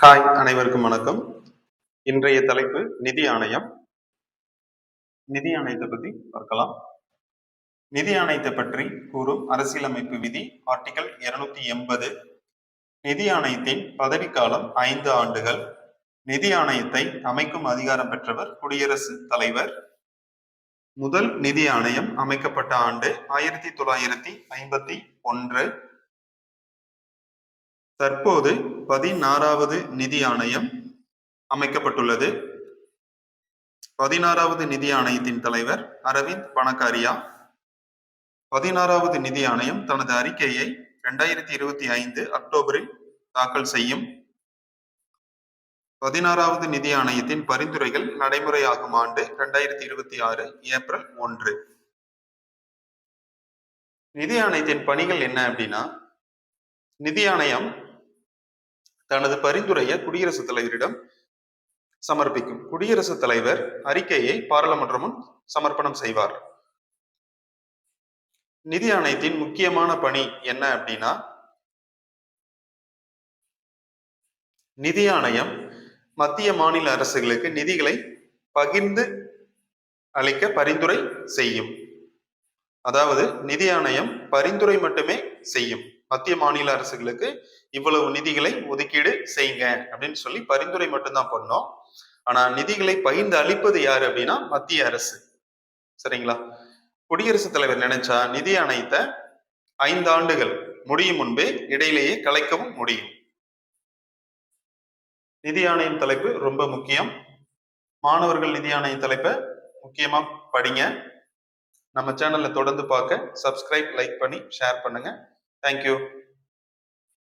Hi, அனைவருக்கும் வணக்கம். இன்றைய தலைப்பு நிதி ஆணையம். நிதி ஆணையத்தை பத்தி பார்க்கலாம். நிதி ஆணையத்தை பற்றி கூறும் அரசியலமைப்பு விதி ஆர்டிகல் 280. நிதி ஆணையத்தின் பதவிக்காலம் 5 ஆண்டுகள். நிதி ஆணையத்தை அமைக்கும் அதிகாரம் பெற்றவர் குடியரசுத் தலைவர். முதல் நிதி ஆணையம் அமைக்கப்பட்ட ஆண்டு 1951. தற்போது 16வது நிதி ஆணையம் அமைக்கப்பட்டுள்ளது. 16வது நிதி ஆணையத்தின் தலைவர் அரவிந்த் பனகாரியா. 16வது நிதி ஆணையம் தனது அறிக்கையை 2025 அக்டோபரில் தாக்கல் செய்யும். 16வது நிதி ஆணையத்தின் பரிந்துரைகள் நடைமுறையாகும் ஆண்டு 2026 ஏப்ரல் 1. நிதி ஆணையத்தின் பணிகள் என்ன அப்படின்னா, நிதி ஆணையம் தனது பரிந்துரையை குடியரசுத் தலைவரிடம் சமர்ப்பிக்கும். குடியரசுத் தலைவர் அறிக்கையை பாராளுமன்றம் முன் சமர்ப்பணம் செய்வார். நிதி ஆணையத்தின் முக்கியமான பணி என்ன அப்படின்னா, நிதி ஆணையம் மத்திய மாநில அரசுகளுக்கு நிதிகளை பகிர்ந்து அளிக்க பரிந்துரை செய்யும். அதாவது நிதி ஆணையம் பரிந்துரை மட்டுமே செய்யும். மத்திய மாநில அரசுகளுக்கு இவ்வளவு நிதிகளை ஒதுக்கீடு செய்யுங்க அப்படின்னு சொல்லி பரிந்துரை மட்டும்தான் பண்ணோம். ஆனா நிதிகளை பகிர்ந்து அளிப்பது யாரு அப்படின்னா மத்திய அரசு. சரிங்களா? குடியரசுத் தலைவர் நினைச்சா நிதி ஆணையத்தை 5 ஆண்டுகள் முடியும் முன்பே இடையிலேயே கலைக்கவும் முடியும். நிதி ஆணையம் தலைப்பு ரொம்ப முக்கியம். மாணவர்கள் நிதி ஆணைய தலைப்பை முக்கியமா படிங்க. நம்ம சேனல்ல தொடர்ந்து பார்க்க சப்ஸ்கிரைப், லைக் பண்ணி ஷேர் பண்ணுங்க. தேங்க்யூ.